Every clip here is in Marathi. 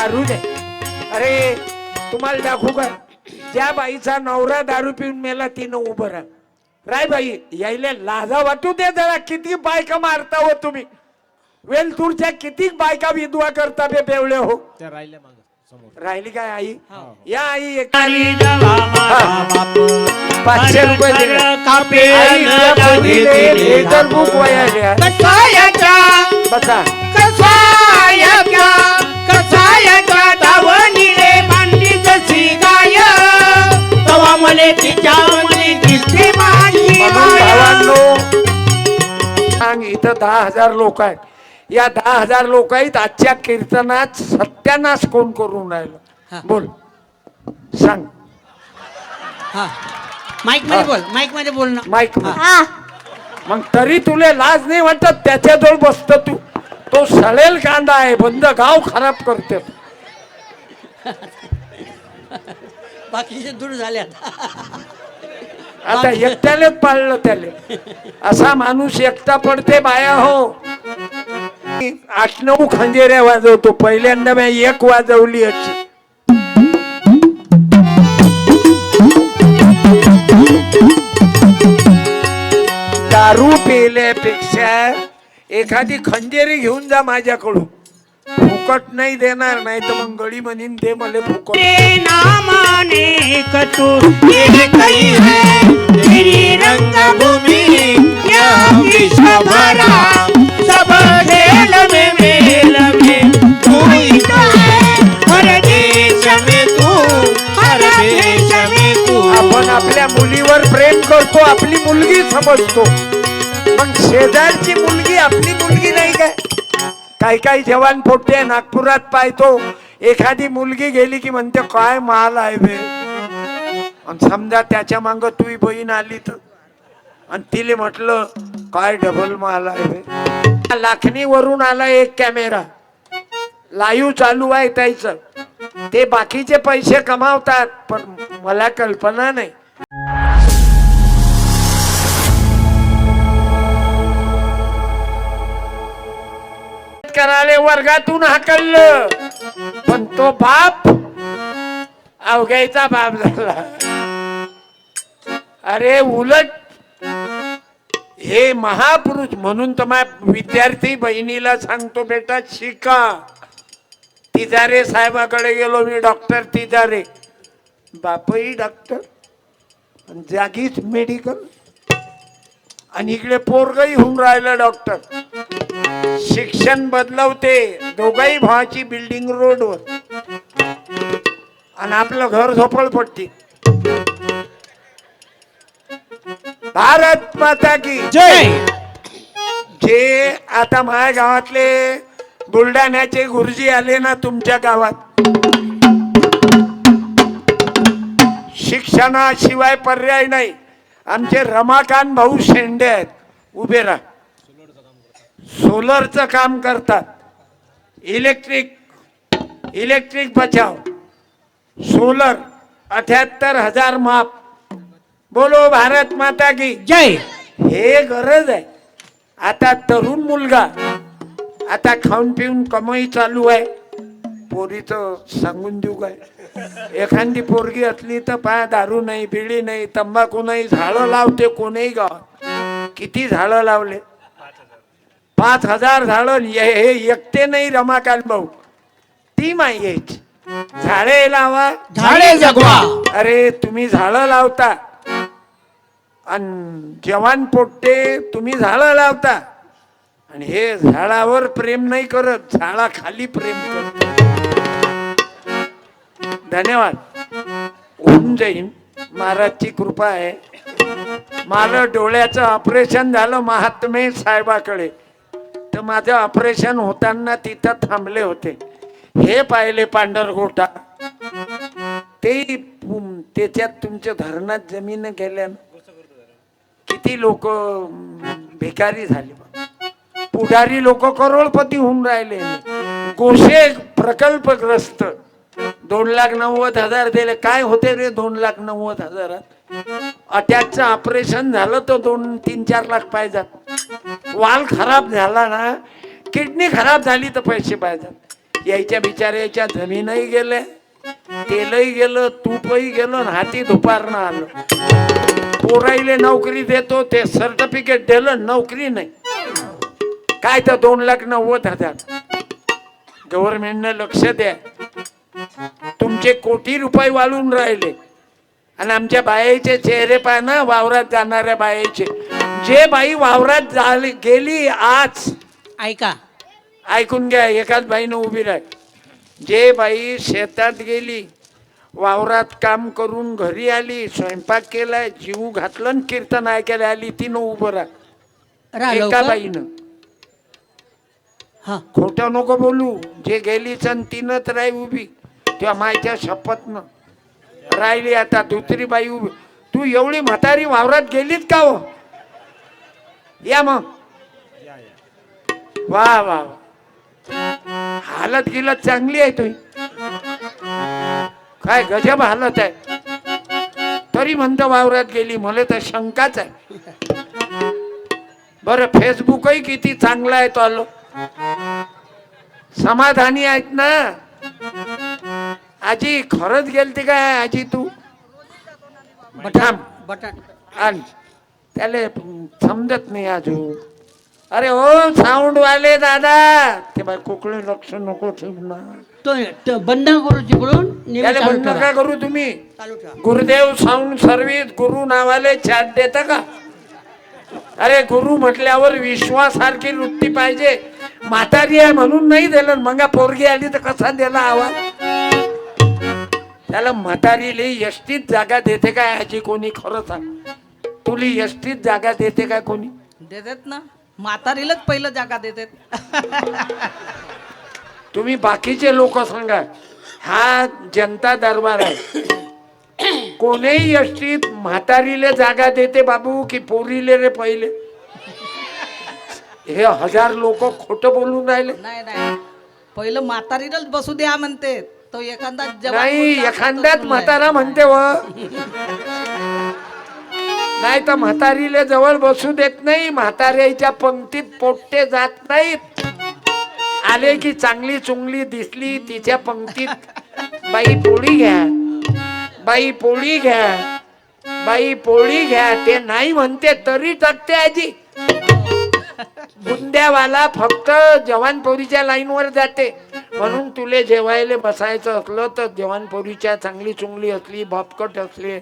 दारू दे. अरे तुम्हाला दाखवू का, ज्या बाईचा नवरा दारू पिऊन मेला तिनं उभं राहा. राय बाई यायला लाजा वाटू दे जरा. किती बायका मारता हो तुम्ही, वेलतूरच्या किती बायका विधवा करता बे बेवळे हो. त्या राहिल्या मागं समोर. राहिली काय आई? या आई एक 500 रुपये दिले. आई इथल्या पोरीले लेटर बुक वयाच्या. बसा. भावांनो सांग, इथं 10,000 लोक आहेत. या 10,000 लोक आहेत. आजच्या कीर्तनात सत्यानाश कोण करून राहिलं बोल सांग. माईक मध्ये बोल, माईक मध्ये बोल ना. माईक मग तरी तुला लाज नाही वाटत? त्याच्याजवळ बसत तू. तो सळेल कांदा आहे, बंद गाव खराब करते. बाकीचे दूर झाले आता एकट्यालेच पाळलं त्याले. असा माणूस एकटा पडते बाया हो. 8-9 खंजेऱ्या वाजवतो. पहिल्यांदा मी एक वाजवली अशी. दारू पेल्यापेक्षा एखादी खंजेरी घेऊन जा माझ्याकडून. फुकट नाही देणार, नाही तर मग गडी म्हणीन ते मला फुकट. आपण आपल्या मुलीवर प्रेम करतो, आपली मुलगी समजतो. मग शेजारची मुलगी आपली मुलगी नाही काय? काही काही जवान पोट्टे नागपुरात पाहतो, एखादी मुलगी गेली की म्हणते काय माल आहे बे. आणि समजा त्याच्या मांग तुझी बहीण आली तर, आणि तिले म्हटलं काय डबल माल आहे बे. लाखणीवरून आला एक कॅमेरा, लाईव्ह चालू आहे त्याच. ते बाकीचे पैसे कमावतात, पण मला कल्पना नाही. कराले वर्गातून हाकललं, पण तो बाप अवघ्याचा बाप झाला. अरे उलट हे महापुरुष. म्हणून तर माझ्या विद्यार्थी बहिणीला सांगतो, बेटा शिका. तिजारे साहेबाकडे गेलो मी, डॉक्टर तिजारे. बापही डॉक्टर, जागीच मेडिकल, आणि इकडे पोरगही होऊन राहिलं डॉक्टर. शिक्षण बदलवते. दोघाही भावाची बिल्डिंग रोडवर, आणि आपलं घर झोपडपट्टी. भारत माता की जय. जे आता माझ्या गावातले बुलढाण्याचे गुरुजी आले ना तुमच्या गावात, शिक्षणाशिवाय पर्याय नाही. आमचे रमाकांत भाऊ शेंडे आहेत, उभे राहा. सोलरचं काम करतात. इलेक्ट्रिक बचाव सोलर 78,000 माप. बोलो भारत माता की जय. हे गरज आहे. आता तरुण मुलगा, आता खाऊन पिऊन कमाई चालू आहे. पोरीचं सांगून देऊ काय, एखादी पोरगी असली तर पाय दारू नाही, बिडी नाही, तंबाखू नाही, झाडं लावते कोणीही गावात. किती झाडं लावले? 5,000 झाडं. हे एकटे नाही रमाकांत भाऊ, ती माई यायची. झाडे लावा, झाडे जगवा. अरे तुम्ही झाडं लावता, आणि जवान पोट्टे तुम्ही झाडं लावता, आणि हे झाडावर प्रेम नाही करत, झाडाखाली प्रेम करत. धन्यवाद. होऊन जाईन, महाराजची कृपा आहे. माझं डोळ्याचं ऑपरेशन झालं महात्मे साहेबाकडे, तर माझं ऑपरेशन होताना तिथं थांबले होते. हे पाहिले पांढरगोटा, ते त्याच्यात तुमच्या धरणात जमीन गेल्या. किती लोक भिकारी झाले, पुढारी लोक करोडपती होऊन राहिले. गोशे प्रकल्पग्रस्त 2,90,000 दिले. काय होते रे 2,90,000? अटॅकचं ऑपरेशन झालं तर 2-3-4 लाख पाहिजेत. वाल खराब झाला ना, किडनी खराब झाली तर पैसे पाहिजेत. यायच्या बिचाऱ्याच्या जमीनही गेल्या, तेलही गेलं, तूपही गेलं, आणि हाती दुपारनं आलं. पोराईले नोकरी देतो, ते सर्टिफिकेट दिलं, नोकरी नाही. काय तर 2,90,000. गव्हर्नमेंटनं लक्ष द्या. तुमचे कोटी रुपये वाळून राहिले आणि आमच्या बायाचे चेहरे पाहा ना, वावरात जाणाऱ्या बायाचे. जे बाई वावरात झाली गेली आज, ऐका, ऐकून घ्या, एकाच बाईनं उभी राह. जे बाई शेतात गेली, वावरात काम करून घरी आली, स्वयंपाक केलाय, जीव घातलं आणि कीर्तन ऐकायला आली, तिनं उभं राह. राहा एका लवकर. बाईनं. हा, खोटं नको बोलू. जे गेलीच आणि तिनंच राही उभी, तेव्हा मायच्या शपथनं राहिली. आता दुसरी बाई उभी. तू एवढी म्हातारी वावरात गेलीत का हो? या मग. वा वा वा. हालत गिलत चांगली आहे तुझी. काय गजब हालत आहे. तरी म्हणतो वावरात गेली. मला तर शंकाच आहे. बरं, फेसबुकही किती चांगला आहे तो आलो. समाधानी आहेत ना आजी? खरंच गेलती काय आजी तू? बटाट बटाट आण. त्याला समजत नाही अजून. अरे ओ साऊंड वाले दादा, ते बाय कोकळे लक्ष नको ठेवू ना. तो बंद करू तिकडून, नेहमी त्याला चालू बंद ठेवा. का करू तुम्ही? चालू ठेवा. गुरुदेव साऊंड सर्व्हिस गुरु नावाले चॅट देता का? अरे गुरु म्हटल्यावर विश्वासारखी वृत्ती पाहिजे. म्हातारी आहे म्हणून नाही दिलं, मग पोरगी आली तर कसा दिला आवाज? त्याला म्हातारीले यष्टीत जागा देते काय आजी कोणी? खरं सांग, तुली यष्टीत जागा देते काय कोणी? देतात ना, म्हातारीलाच पहिलं जागा देतात. तुम्ही बाकीचे लोक सांगा. हा जनता दरबार आहे. कोणीही यष्टीत म्हातारीले जागा देते बाबू की पोरीले रे? पहिले हे 1000 लोक खोटं बोलून राहिले. नाही नाही, पहिलं म्हातारीलाच बसू द्या म्हणते. तो एखादा जवान नाही, मुलगा असला तर एखाद्यात बोललाय. म्हातारा म्हणते व. नाही तर म्हातारीले जवळ बसू देत नाही. म्हाताऱ्याच्या पंक्तीत पोट्टे जात नाहीत. आले की चांगली चुंगली दिसली तिच्या पंक्तीत, बाई पोळी घ्या, बाई पोळी घ्या, बाई पोळी घ्या. ते नाही म्हणते तरी टाकते आजी. बुंद्यावाला फक्त जवानपोरीच्या लाईनवर जाते. म्हणून तुले जेवायला बसायचं असलं तर जवानपोरीच्या चांगली चुंगली असली, भापकट असली,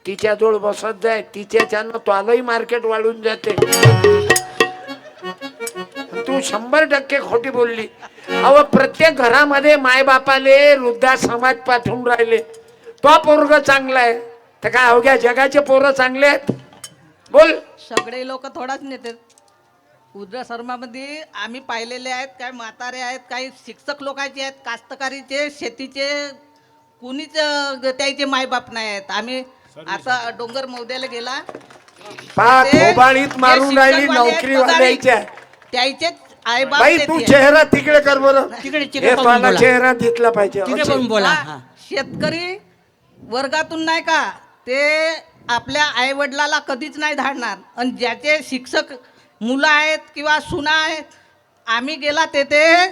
तिच्याजवळ बसत जाय. तिच्याच्यानं त्वालही मार्केट वाढून जाते. तू 100% खोटी बोलली. अहो, प्रत्येक घरामध्ये माय बापाले वृद्धाश्रमात पाठवून राहिले. तो पोरग चांगला आहे तर काय अवघ्या जगाचे पोरं चांगले आहेत? बोल. सगळे लोक थोडाच नेतात. वृद्धाश्रमामध्ये आम्ही पाहिलेले आहेत. काय म्हातारे आहेत, काही शिक्षक लोकांचे आहेत, कास्तकारीचे, शेतीचे, कुणीच त्याचे मायबाप नाही आहेत. आम्ही आता डोंगर मौद्याला गेला, पाक ते मोबाईत मारून जे राहिली शिक्षकवाले आहेत, नोकरी पगारी, वाल्याच्या. त्याचेच आईबाप बाई तेच तू आहेत. चेहरा तिकडे कर बरं. तिकडे हे तिकडे पाहून मला बोला. चेहरा दिसला पाहिजे. तिकडे अच्छा. पण बोला. हा, हा. शेतकरी वर्गातून नाही का, ते आपल्या आई वडिलाला कधीच नाही धाडणार. आणि ज्याचे शिक्षक मुलं आहेत किंवा सुना आहेत, आम्ही गेला तेथे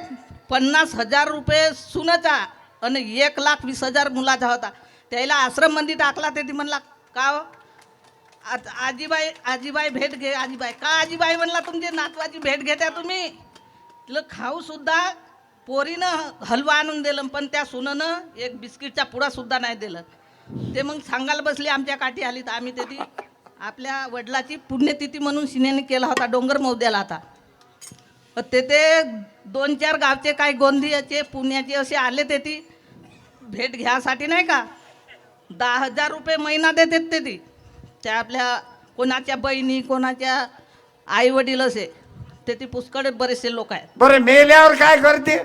50,000 रुपये सुनाचा आणि 1,20,000 मुलाचा होता. त्याला आश्रममध्ये टाकला. ते ती म्हणला का हो? आजीबाई आजीबाई भेट घे. आजीबाई का? आजीबाई म्हणला तुमची नातवाची भेट घेत्या तुम्ही. तिला खाऊ सुद्धा पोरीनं हलवा आणून दिलं, पण त्या सुननं एक बिस्किटचा पुडा सुद्धा नाही दिलं. ते मग सांगायला बसली, आमच्या काठी आली. तर आम्ही ते आपल्या वडिलाची पुण्यतिथी म्हणून सिनेने केला होता, डोंगर मौद्याला होता. तेथे 2-4 गावचे काही गोंदियाचे पुण्याचे असे आले. ते ती भेट घ्यासाठी नाही का 10,000 रुपये महिना देतात. ते ती त्या आपल्या कोणाच्या बहिणी, कोणाच्या आई वडील असे ते ती पुष्कळ बरेचसे लोक आहेत. बरं, मेल्यावर काय करते?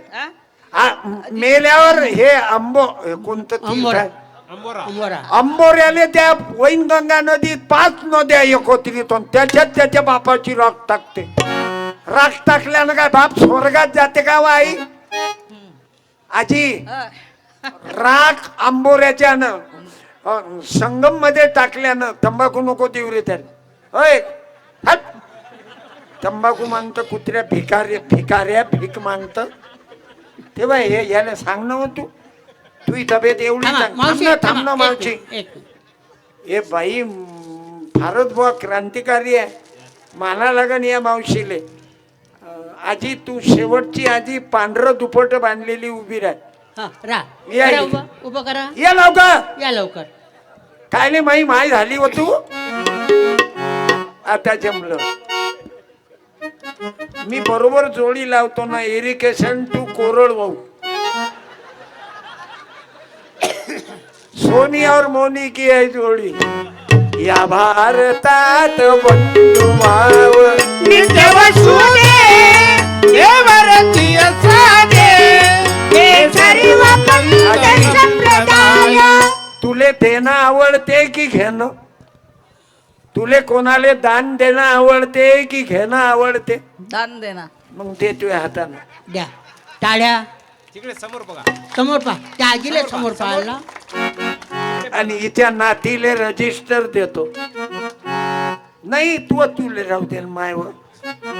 हा? मेल्यावर हे आंबो कोणतं तीर्थ अंबोरा. आहे? अंबोरा. अंबोऱ्याले त्या वैनगंगा नदीत 5 नद्या एकत्रित, त्याच्यात त्याच्या बापाची राख टाकते. राख टाकल्यानं काय बाप स्वर्गात जाते का व आई? आजी, राख आंबोऱ्याच्यानं संगम मध्ये टाकल्यानं तंबाखू नको देऊ रे त्याला. होय, हट. तंबाखू मागतं कुत्र्या, भिकाऱ्या भीक मागतं. तेव्हा हे याला सांग ना हो तू तुझी तब्येत एवढी थांबा, चांग- मावशी, थांब ना थांबा, एक मावशी मिनिट, एक मिनिट. हे बाई फारच बुवा क्रांतिकारी आहे माना लागन या मावशीले आजी तू शेवटची आजी पांढरं दुपट बांधलेली उभी राह हा, रा या करा इथे. उभं करा ये लवकर या लवकर. काय माई माय झाली हो तू आता जमलं मी बरोबर जोडी लावतो ना इरिगेशन टू कोरडवाहू सोनी और मोनी की है जोड़ी या भारतात बंधू भाव नित्य वसुदे देवरती असादे हे सर्व पंथ संप्रदाय तुले देणं आवडते की घेणं तुले कोणाले दान देणं आवडते की घेणं आवडते दान देना मग दे तुझ्या हातानं द्या टाळ्या तिकडे समोर बघा समोर पहा त्या आजीला समोर पाहायला. आणि हिच्या नातीले रजिस्टर देतो नाही तू तुले राहू दे माय व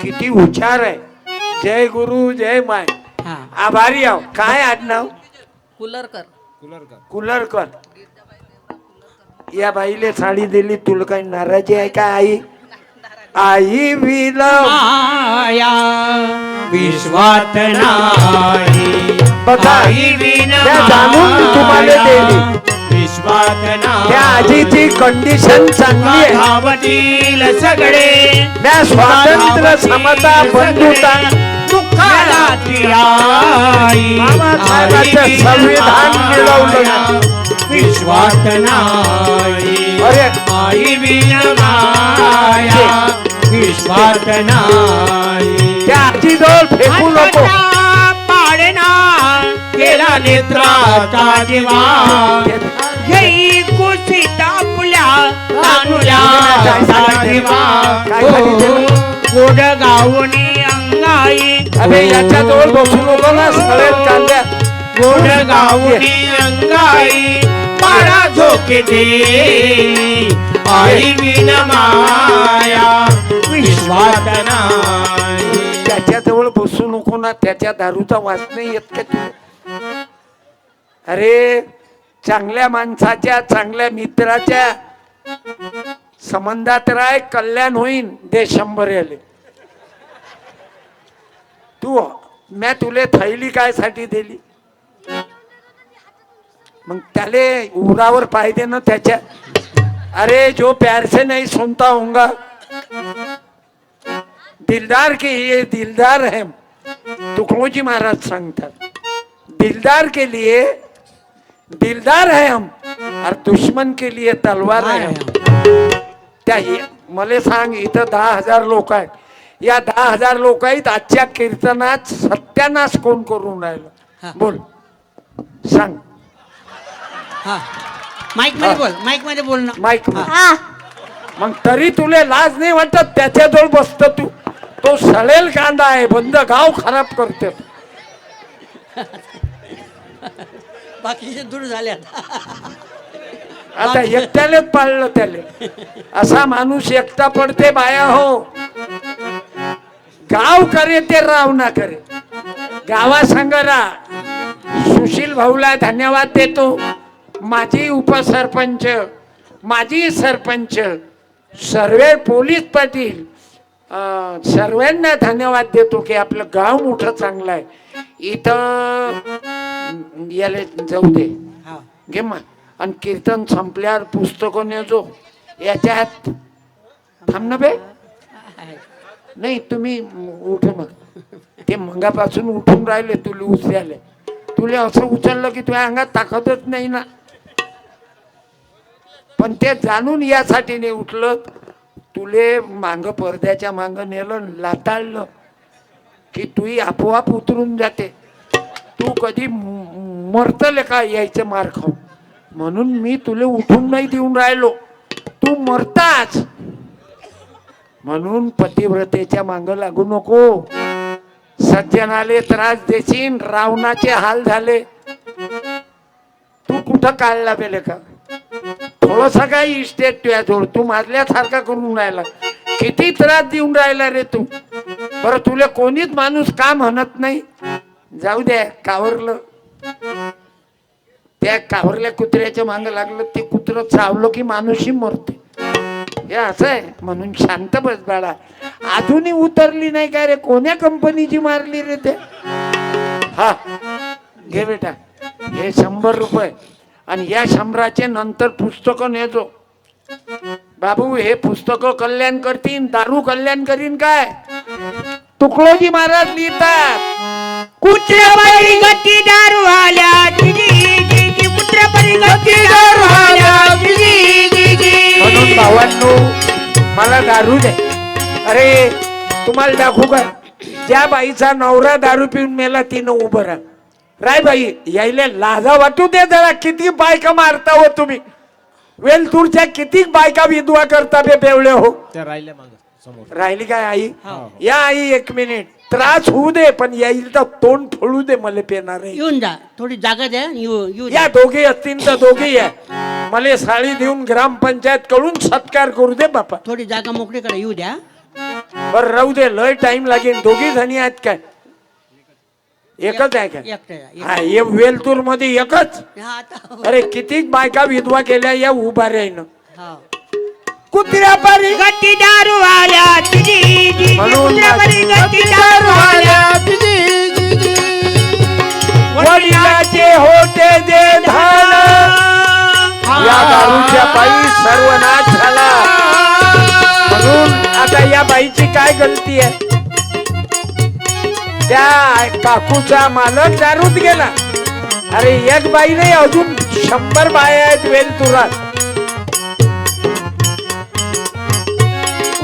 किती हुशार आहे जय गुरु जय माय हा आभारी आहो काय आडनाव कूलर कर कुलरकर या बाईले साडी दिली तुला काही नाराजी आहे का आई आई विलम माया विश्वात नाही बघा आई विना त्या जाणून तुम्हाला दिली विश्वात त्या आजीची कंडिशन चांगली आहे धावतील सगळे त्या स्वातंत्र्य समता बंधुता दुःखाला ती आई बाबासाहेबांचं संविधान मिळवलं विश्वात नाही अरे आई विना माया विश्वात नाही त्या आजीजवळ फेकू नको पाडना केला नेत्राचा दिवा घेई कुशीत आपल्या तानुल्या दिवा गोड गावणी अंगाई अबे याच्याजवळ बसू नको ना सगळ्यात कांद्या गोड गावणी अंगाई पाडा झोके दे आई विन माया विश्वात नाही. त्याच्याजवळ बसू नको ना त्याच्या दारूचा वास नाही येत का तुला अरे चांगल्या माणसाच्या चांगल्या मित्राच्या संबंधात राय कल्याण होईन दे 100 आले तू मी तुले थैली काय साठी दिली मग त्याले उरावर पाहिजे ना त्याच्या अरे जो प्यार से नहीं सुनता होगा दिलदार के ये दिलदार है तुकडोजी महाराज सांगतात दिलदार के लिए दिलदार है हम और दुश्मन के लिए तलवार है हम त्या मला सांग इथं 10,000 लोक आहेत या 10,000 लोक आहेत आजच्या कीर्तनात सत्यानाश कोण करून राहिलं बोल सांग हा माईक मध्ये बोल माईक मध्ये बोल ना माईक मग तरी तुले लाज नाही वाटत त्याच्याजवळ बसत तू तो सळेल कांदा आहे बंद गाव खराब करते बाकीचे दूर झाले आता एकट्यालेच पाळलं त्याले असा माणूस एकटा पडते बाया हो गाव करे ते राव ना करे गावा सांगरा सुशील भाऊला धन्यवाद देतो माजी उपसरपंच माजी सरपंच सर्व पोलीस पाटील सर्वांना धन्यवाद देतो की आपलं गाव मोठं चांगलं आहे इथं याला जाऊ दे घे मा आणि कीर्तन संपल्यावर पुस्तकं नेजो याच्यात थांब ना बे नाही तुम्ही उठ मग ते मंगापासून उठून राहिले तुला उचलले तुला असं उचललं की तुझ्या अंगात ताकदच नाही ना पण ते जाणून यासाठी नाही उठलं तुले मांग पडद्याच्या मांग नेलं लाताळलं की तुही आपोआप उतरून जाते तू कधी मरतले का यायचं मार खाऊ म्हणून मी तुले उठून नाही देऊन राहिलो तू मरताच म्हणून पतिव्रतेच्या मांग लागू नको सज्जनाले त्रास देशील रावणाचे हाल झाले तू कुठं काढला बेले का थोडसा काही इस्टेट तुझ्या जोड तू मारल्यासारखा करून राहिला किती त्रास देऊन राहिला रे तू बरं तुला कोणीच माणूस का म्हणत नाही जाऊ द्या कावरलं. त्या कावरल्या कुत्र्याच्या मागे लागलं ते कुत्रं चावलं की माणूसही मरते. हे असं आहे म्हणून शांत बस बाळा. अजूनही उतरली नाही काय रे? कोण्या कंपनीची मारली रे ते? हा घे बेटा, हे 100 रुपये आणि या 100चे नंतर पुस्तकं नेतो. बाबू हे पुस्तकं कल्याण करतील, दारू कल्याण करीन काय? तुकडोजी महाराज लिहितात, कुत्र्यापरी गती दारू आल्या कुत्र्यापरी गती दारू आल्या म्हणून भावांनो मला दारू दे. अरे तुम्हाला दाखवू का? ज्या बाईचा नवरा दारू पिऊन मेला तिनं उभं राहा. राय बाई यायला लाजा वाटू दे जरा. किती बायका मारता हो तुम्ही? वेलतूरच्या किती बायका विधवा करता बे बेवळे हो. त्या राहिल्या माग समोर. राहिली काय आई? या आई 1 मिनिट. त्रास होऊ दे पण येईल तर तोंड फोडू दे. मला पेणार आहे. येऊन जा, थोडी जागा द्या. येऊ या दोघे असतील तर दोघे या. मला साडी देऊन ग्रामपंचायत कडून सत्कार करू दे बापा. थोडी जागा मोकळी करा, येऊ द्या. बर राहू दे, लय टाइम लागेल. दोघी जणी आहेत काय? एकच आहे काय? एकटं हा हे वेलतूर मध्ये एकच. हा, आता अरे किती बायका विधवा केल्या या उभाऱ्यानं. हा. कुत्र्यापरी गती दारू आल्या म्हणून कुत्र्यापरी गती दारू आल्या वडिलाचे होते जे धान या दारूच्या बाई सर्वनाश झाला. म्हणून आता या बाईची काय गलती आहे? त्या काकूचा मालक दारूत गेला. अरे एक बाई नाही, अजून 100 बाया आहेत वेलतुरात.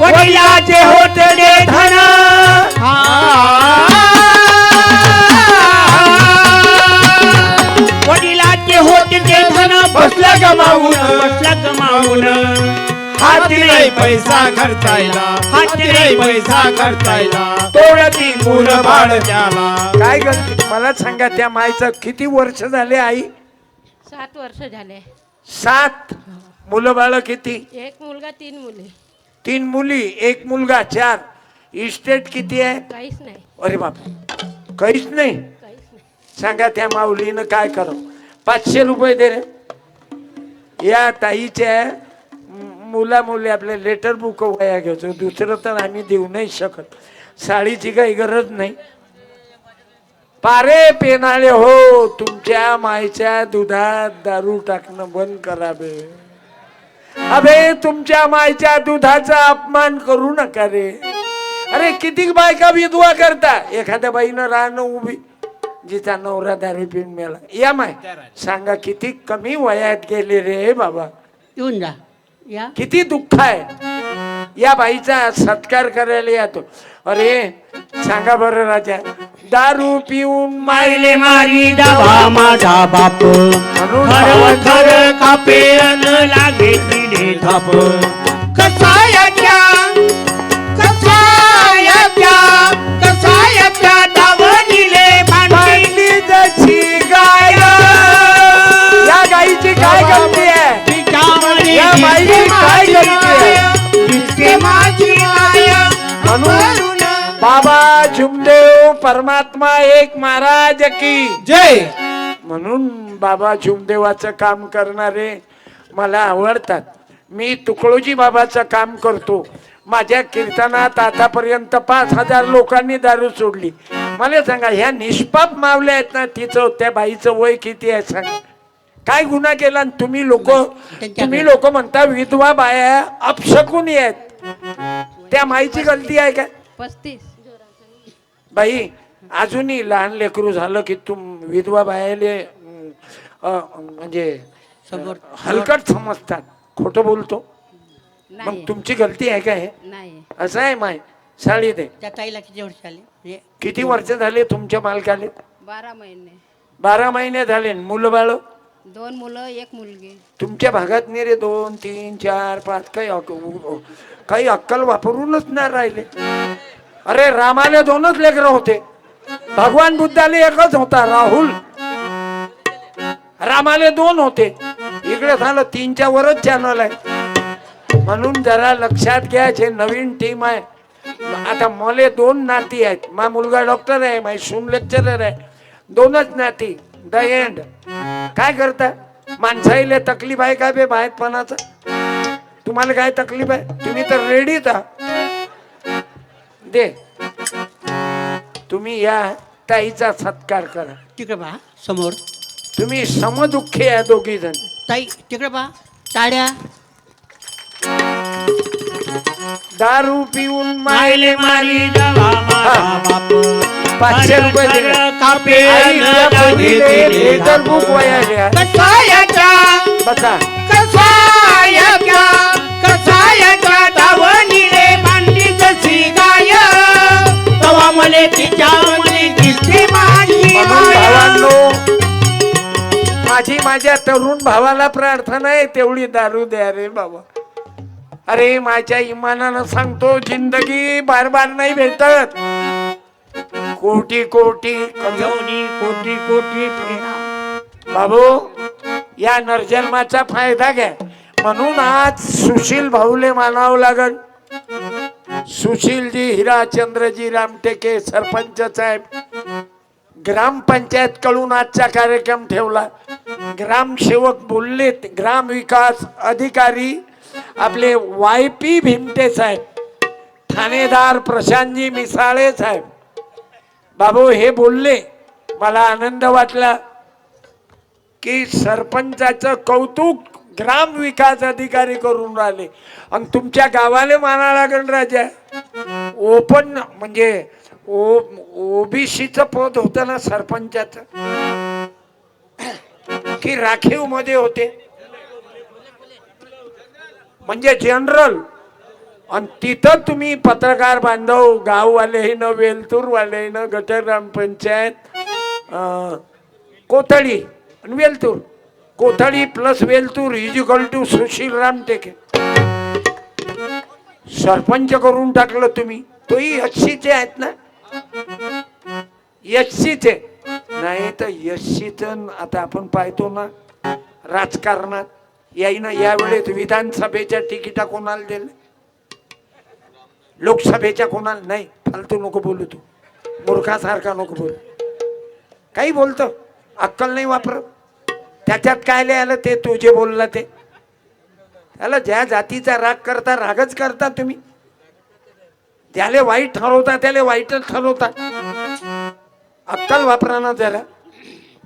वडिलाचे होते जे धन वडिलाचे होते ते धन बसला गमावून गमावून हाती नाही पैसा खर्चायला, हाती नाही पैसा खर्चायला, तोडती मुलं बाळ त्याला. काय गलती? मला सांगा त्या माईचं किती वर्ष झाले आई? 7 वर्ष झाले. 7. मुलं बाळ किती? 1 मुलगा 3 मुली. 3 मुली 1 मुलगा 4. इस्टेट किती आहे? काहीच नाही, अरे बाप, काहीच नाही. काहीच नाही. सांगा त्या माऊलीनं काय करो? 500 रुपये दे रे. या ताईच्या मुला मुली आपले लेटर बुक वया घ्यायचो. दुसरं तर आम्ही देऊ नाही शकत. साडीची काही गरज नाही. पारे पेनाळे हो, तुमच्या मायच्या दुधात दारू टाकणं बंद करावे. अबे तुमच्या मायच्या दुधाचा अपमान करू नका रे. अरे किती बायका विधवा करता. एखाद्या बाईनं राहणं उभी जिचा नवरा दारू पिऊन मेला. या माय सांगा किती कमी वयात गेले रे बाबा. येऊन जा, या. किती दुःख आहे. या बाईचा सत्कार करायला येतो. अरे सांगा बरं राजा, दारू पिऊन मायले मारी दावा माझा बाप म्हणून खर भावांनो, खर कापे अन लागे तिने धाप कसायाच्या दावणीले भांडी भांडली जशी गाय. या गाईची काय गलती आहे? या बाईची काय गलती आहे? दिसते माझी माया म्हणून बाबा झुमदेव परमात्मा एक महाराज की जय. म्हणून बाबा झुमदेवाचं काम करणारे मला आवडतात. मी तुकडोजी बाबाचं काम करतो. माझ्या कीर्तनात आतापर्यंत 5000 लोकांनी दारू सोडली. मला सांगा ह्या निष्पाप मावल्या आहेत ना, तिचं त्या बाईचं वय किती आहे सांगा? काय गुन्हा केला? तुम्ही लोक म्हणता विधवा बाया अपशकुनी आहेत. त्या माईची गलती आहे का? 35. बाई अजूनही लहान लेकरू झालं की तुम विधवा बायाले म्हणजे हलकट समजतात. खोटं बोलतो. मग नाही, तुमची गलती आहे का हे? नाही. असं आहे माय. साडी दे. त्या ताईला किती वर्ष आले? किती वर्ष झाले तुमच्या मालकाले? 12 महिने. 12 महिने झाले. मुलं बाळ? 2 मुलं 1 मुलगी. तुमच्या भागात नाही रे 2 3 4 5 काही अक्कल वापरूनच नाही राहिले. अरे रामाले 2च लेकरं होते. भगवान बुद्धाले एकच होता राहुल. रामाले 2 होते. इकडे झालं 3च्या वरच चॅनल आहे. म्हणून जरा लक्षात घ्यायचे. नवीन टीम आहे. आता मले 2 नाती आहेत. मा मुलगा डॉक्टर आहे, माझी सून लेक्चरर आहे. दोनच नाती द एंड. काय करता माणसाईले तकलीफ आहे का बे बाहेरपणाचा? तुम्हाला काय तकलीफ आहे? तुम्ही तर रेडीच आहात. दे तुम्ही या ताईचा सत्कार करा. तिकडे पहा समोर. तुम्ही समदुःखी आहे दोघी जण. ताई तिकडे पहा. टाळ्या. दारू पिऊन मायले मारी दवा माझा बाप 500 रुपये दिले. कापे आईच्या पोरीले लेटर बुक वयाच्या. कसायाच्या बसा. कसायाच्या कसायाच्या धावणीले मांडली जशी गाय तवा मले तिच्या मने दिसते माझी म्हणून माया. भावांनो, माझी माझ्या तरुण भावाला प्रार्थना आहे तेवढी दारू द्या रे बाबा. अरे माझ्या इमानानं सांगतो, जिंदगी बार बार नाही भेटत. कोटी कोटी कोटी कोटी कोटी फेरा. बाबू या नरजन्माचा फायदा घ्या. म्हणून आज सुशील भाऊले मानावं लागल. सुशीलजी हिराचंद्रजी रामटेके सरपंच साहेब ग्रामपंचायत कडून आजचा कार्यक्रम ठेवला. ग्रामसेवक बोलले, ग्राम विकास अधिकारी आपले YP भिमटे साहेब, ठाणेदार प्रशांतजी मिसाळे साहेब. बाबू हे बोलले, मला आनंद वाटला की सरपंचाचं कौतुक ग्राम विकास अधिकारी करून राहिले. आणि तुमच्या गावाला माना लागेल राजा. ओपन म्हणजे ओबीसीचं पद होतं ना सरपंचाचं, की राखीव मध्ये होते म्हणजे जनरल. आणि तिथं तुम्ही पत्रकार बांधव, गाववाले न वेलतूरवाले न गटर ग्रामपंचायत कोथळी आणि Veltur, Kothali plus Veltur is equal to Sushil Ramteke. Sarpanch करून टाकलं तुम्ही. तोही एससीचे आहेत ना? एससीचे नाही तर एससीचं आता आपण पाहतो ना राजकारणात. याईनं यावेळेस विधानसभेच्या तिकिटा कोणाला दिले, लोकसभेच्या कोणाला नाही. फालतू नको बोलू, तू मूर्खासारखा नको बोलू. काही बोलतो, अक्कल नाही वापरत. त्याच्यात काय लिहायला ते तू जे बोलला ते. त्याला ज्या जातीचा राग करता रागच करता तुम्ही. ज्याले वाईट ठरवता त्याला वाईटच ठरवता. अक्कल वापरा ना जरा.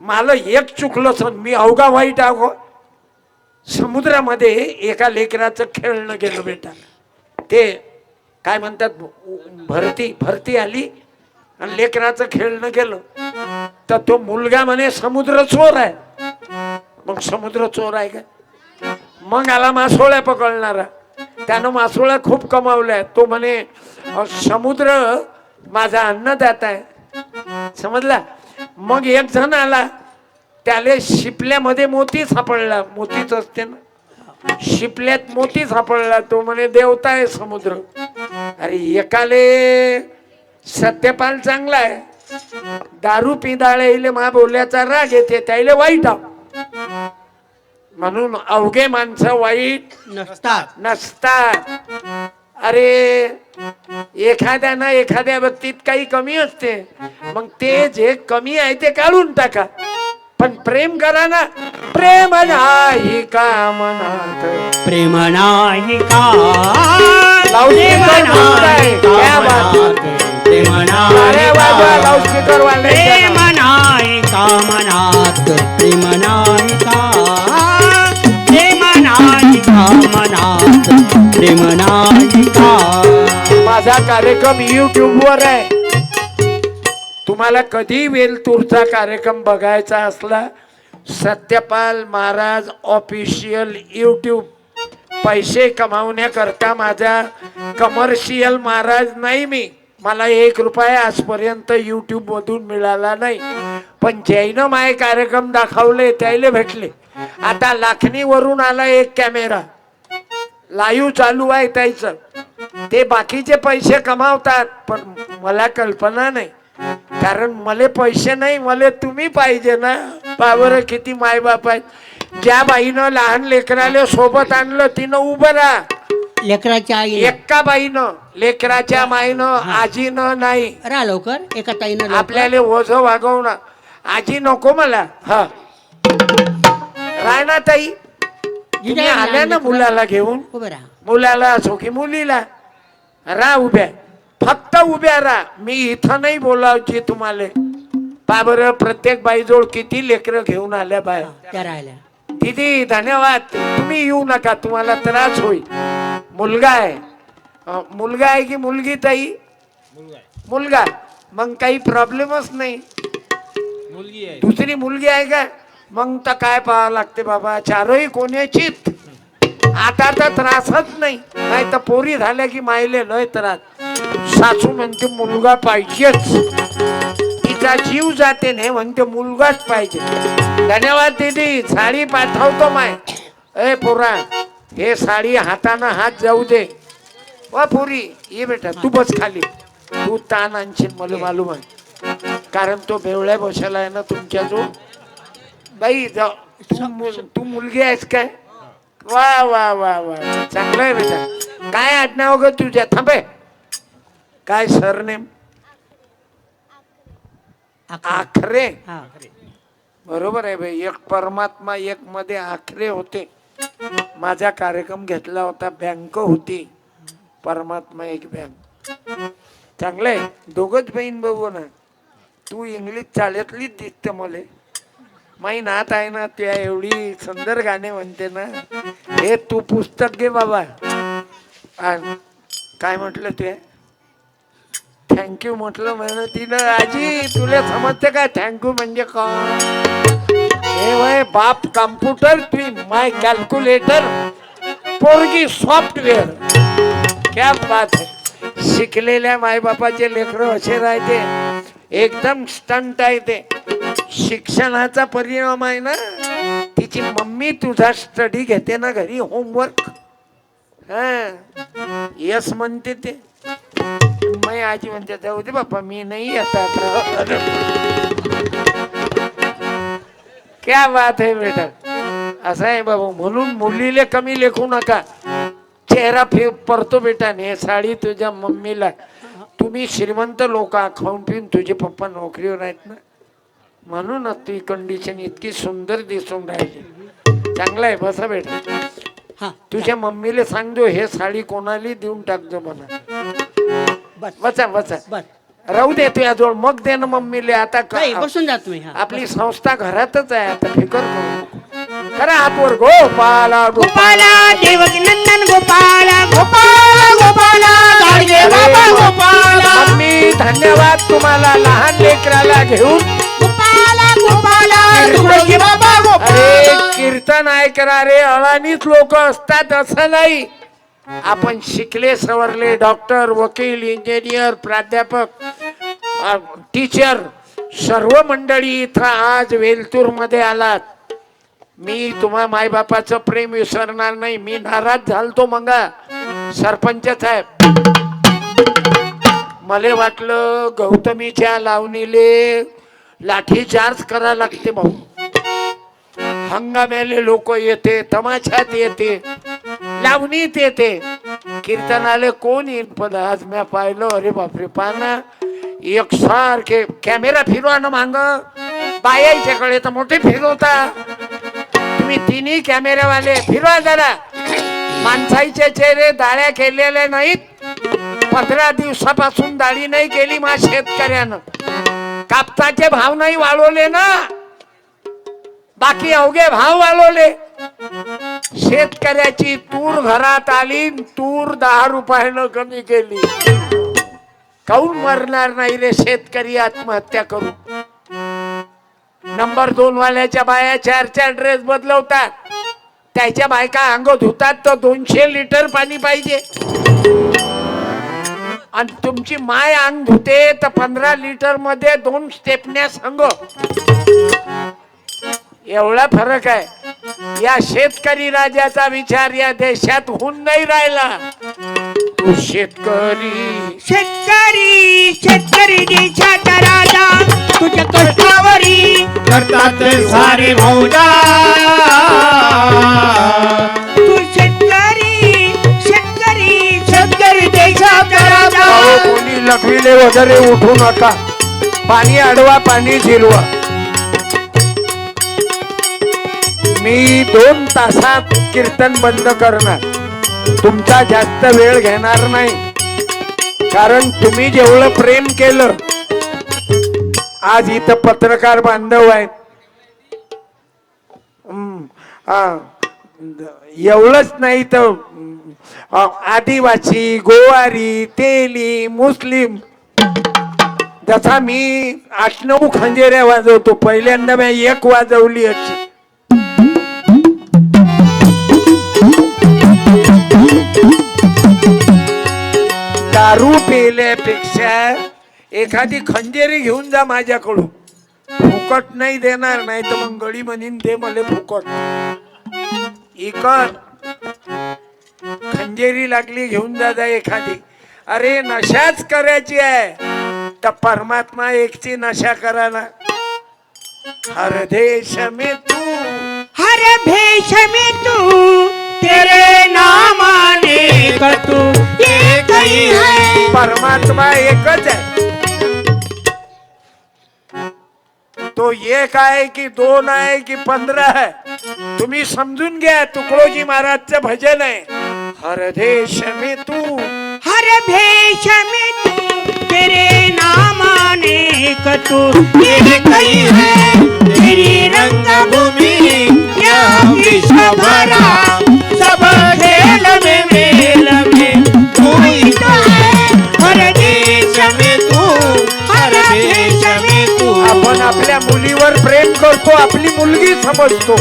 मला एक चुकलं सण, मी अवघा वाईट आहो. समुद्रामध्ये एका लेकराचं खेळणं गेलं बेटा. ते काय म्हणतात भरती आली आणि लेकराचं खेळणं गेलं. तर तो मुलगा म्हणे समुद्र चोर आहे. मग समुद्र चोर आहे का? मग आला मासोळ्या पकडणारा. त्यानं मासोळ्या खूप कमावल्या. तो म्हणे समुद्र माझा अन्नदाता आहे. समजला? मग एक जण आला, त्याले शिपल्यामध्ये मोती सापडला. मोतीच असते ना, शिपल्यात मोती सापडला. तो म्हणे देवता आहे समुद्र. अरे एकाले सत्यपाल चांगला आहे, दारू पिंदाळे मा बोलल्याचा राग येते, त्याले वाईट आहो. म्हणून अवघे माणसं वाईट नसतात. अरे एखाद्या व्यक्तीत काही कमी असते, मग ते जे कमी आहे ते काढून टाका. पण प्रेम करा ना. प्रेम नाही का मनात, प्रेम नाही का लाऊडस्पीकर बोलताय. क्या बात है. अरे वाजवा लाऊडस्पीकर वाले. प्रेम नाही का मनात, प्रेम नाही का, प्रेम नाही का मनात, प्रेम नाही का. माझा कार्यक्रम YouTube वर आहे. तुम्हाला कधी वेलतूरचा कार्यक्रम बघायचा असला, सत्यपाल महाराज ऑफिशियल YouTube. पैसे कमावण्याकरता माझा कमर्शियल महाराज नाही मी. मला 1 रुपया आजपर्यंत YouTube मधून मिळाला नाही. पण ज्यानं माझे कार्यक्रम दाखवले त्याला भेटले. आता लाखणीवरून आला एक कॅमेरा, लाईव्ह चालू आहे त्याचं. ते बाकीचे पैसे कमावतात, पण मला कल्पना नाही. कारण मला पैसे नाही, मला तुम्ही पाहिजे ना. पावर किती मायबाप आहेत. ज्या बाईनं लहान लेकराले सोबत आणलं तिनं उभं राहा. लेकराच्या आई एका बाईनं, लेकराच्या माईनं, आजीनं नाही. राहा लवकर. एका ताईनं आपल्याला ओझ वागवणार. आजी नको मला. हा राय ना ताई, तुम्ही आल्या ना मुलाला घेऊन, उभं राहा. मुलाला असो की मुलीला, रा उभ्या, फक्त उभ्या राहा. मी इथं नाही बोलावची तुम्हाला. पा बरं, प्रत्येक बाईजवळ किती लेकरं घेऊन आल्या बाय. त्या राहिल्या. दीदी धन्यवाद. तुम्ही येऊ नका, तुम्हाला त्रास होईल. मुलगा आहे. मुलगा आहे की मुलगी ताई? मुलगा. मग काही प्रॉब्लेमच नाही. मुलगी आहे. दुसरी मुलगी आहे का? मग तर काय पाहावं लागते बाबा, चारही कोण्याचीत. आता तर त्रासच नाही, नाही तर पोरी झाल्या की मायले लय त्रास. सासू म्हणते मुलगा पाहिजेच, तिचा जीव जाते नाही म्हणते मुलगाच पाहिजे. धन्यवाद दीदी, साडी पाठवतो माय. ए पोरा, हे साडी हाताना हात जाऊ दे. वा पोरी ये बेटा, तू बस खाली. तू ताण आणशील मला मालूम आहे, कारण तो बेवळ्या बसायला आहे ना तुमच्या जो. बाई तू मुलगी आहेस काय? वा वा वा वा, चांगलं आहे बेटा. काय आडनाव ग तुझ्या? थांबे, काय सरनेम? आखरे. हा. बरोबर आहे बाई, एक परमात्मा एक मध्ये आखरे होते. माझा कार्यक्रम घेतला होता, बँक होती, परमात्मा एक बँक. चांगलंय, दोघच बहीण भाऊ ना. तू इंग्लिश शाळेतलीच दिसते मला. माई नात आहे ना, त्या एवढी सुंदर गाणे म्हणते ना. हे तू पुस्तक घे बाबा. काय म्हटलं तू? थँक्यू म्हटलं म्हणून तिनं. आजी तुला समजते का थँक्यू म्हणजे काय? हे वय बाप कम्प्युटर, तू माय कॅल्क्युलेटर, पोरगी सॉफ्टवेअर. क्या बात है. शिकलेल्या मायबापाचे लेकरं असे राहते, एकदम स्टंट आहे ते. शिक्षणाचा परिणाम आहे ना. तिची मम्मी तुझा स्टडी घेते ना घरी, होमवर्क. हा यस म्हणते ते. मी आजी म्हणते जाऊ दे बाप्पा, मी नाही येतात. क्या बात है बेटा. असं आहे बाबू, म्हणून मुलीले कमी लेखू नका. चेहरा परतो बेटा. ने साडी तुझ्या मम्मीला. तुम्ही श्रीमंत लोक, खाऊन पिऊन तुझे पप्पा नोकरीवर आहेत ना, म्हणूनच ती कंडिशन इतकी सुंदर दिसून राहिली. चांगलं आहे, बसा बेटा. हा. तुझ्या मम्मीला सांगतो हे साडी कोणाला देऊन टाकतो म्हणा. बस बसा बसा, बस. राहू दे तुझ्याजवळ, मग दे ना मम्मीला. आता नाही, बसून जा तुम्ही. हा. आपली संस्था घरातच आहे, आता फिकर करू. करा हातवर गोपाला गोपाला देवकी नंदन गोपाला गोपाला गोपाला गाडगे बाबा गोपाला. मम्मी धन्यवाद तुम्हाला, लहान लेकराला घेऊन. गोपाला गोपाला गाडगे बाबा गोपाला. अरे कीर्तन ऐकरा रे, अळानीच लोक असतात असं नाही. आपण शिकले सवरले, डॉक्टर, वकील, इंजिनियर, प्राध्यापक, टीचर, सर्व मंडळी इथं आज वेलतूर मध्ये आलात. मी तुम्हा मायबापाचं प्रेम विसरणार नाही. मी नाराज झालतो मंगा सरपंच साहेब. मला वाटलं गौतमीच्या लावणीले लाठी चार्ज करा लागते भाऊ. हंगाम्याले लोक येते, तमाशात येते, लावणीत येते, कीर्तनाले कोण येईल. पण आज मी पाहिलं, अरे बापरे, पाना एकसारखे. कॅमेरा फिरवा ना मांग, बायाच्याकडे तर मोठे फिरवता. तुम्ही तिन्ही कॅमेरावाले फिरवा जरा. माणसाचे चेहरे दाढ्या केलेले नाहीत. 15 दिवसापासून दाढी नाही केली मा शेतकऱ्यानं. कापसाचे भाव नाही वाढवले ना, बाकी अवघे भाव वाढवले. शेतकऱ्याची तूर घरात आली, तूर 10 रुपयानं कमी केली. काऊन मरणार नाही रे शेतकरी आत्महत्या करू. नंबर 2 वाल्याच्या बाया 4 ड्रेस बदलवतात. त्याच्या बायका अंग धुतात तर 200 लिटर पाणी पाहिजे, आणि तुमची माय अंग धुते तर 15 लिटर मध्ये 2 स्टेपण्या संग. एवढा फरक आहे. या शेतकरी राजाचा विचार या देशात होऊन नाही राहिला. तू शेतकरी शेतकरी शेतकरी देशाचा राजा, तुझ्या कष्टावरी करतात सारे भाऊजा. तू शेतकरी शेतकरी शेतकरी देशाचा राजा. कोणी लखविले वगैरे उठू नका. पाणी अडवा, पाणी जिरवा. मी 2 तासात कीर्तन बंद करणार, तुमचा जास्त वेळ घेणार नाही. कारण तुम्ही जेवढं प्रेम केलं, आज इथं पत्रकार बांधव आहेत, एवढंच नाही तर आदिवासी, गोवारी, तेली, मुस्लिम, जसा मी 8-9 खंजेऱ्या वाजवतो, पहिल्यांदा मी 1 वाजवली अशी. दारू पेल्यापेक्षा एखादी खंजेरी घेऊन जा माझ्याकडून, फुकट नाही देणार, नाही तर मग गडी म्हणीन दे मला फुकट. इकत खंजेरी लागली घेऊन जा एखादी. अरे नशाच करायची आहे तर परमात्मा एकची नशा करा ना. हर देश में तू, हर भेष में तू, तेरे नाम अनेक तू एक ही है. परमात्मा एकच आहे. तो एक आहे की 2 आहे की 15 आहे, तुम्ही समजून घ्या. तुकडोजी महाराजचं भजन आहे, हर देश में तू, हर भेष में तू, तेरे नाम अनेक तू एक ही है. तेरी रंगभूमि यह विश्व भरा, सब खेल में मेल में तू ही तो है. हर देश में तू, हर देश में तू. आपण आपल्या मुलीवर प्रेम करतो, आपली मुलगी समजतो,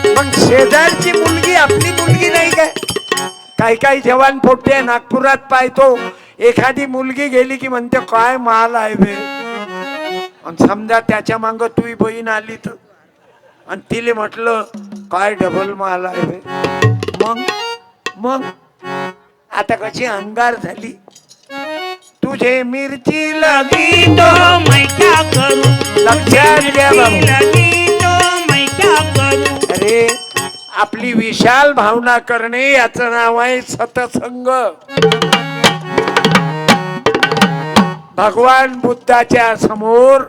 मग शेजारची मुलगी आपली मुलगी नाही काय? काही जवान पोट्टे नागपुरात पाहतो, एखादी मुलगी गेली की म्हणते काय माल आहे बे. आणि समजा त्याच्या मांग तुझी बहीण आली तर, आणि तिले म्हटलं काय डबल माल आहे बे. मग आता कशी अंगार झाली. तुझे मिरची लगी तो मैं क्या करूं, लक्षात घ्या बाबू. लगी तो मैं क्या करूं. अरे आपली विशाल भावना करणे याचं नाव आहे सतसंग. भगवान बुद्धाच्या समोर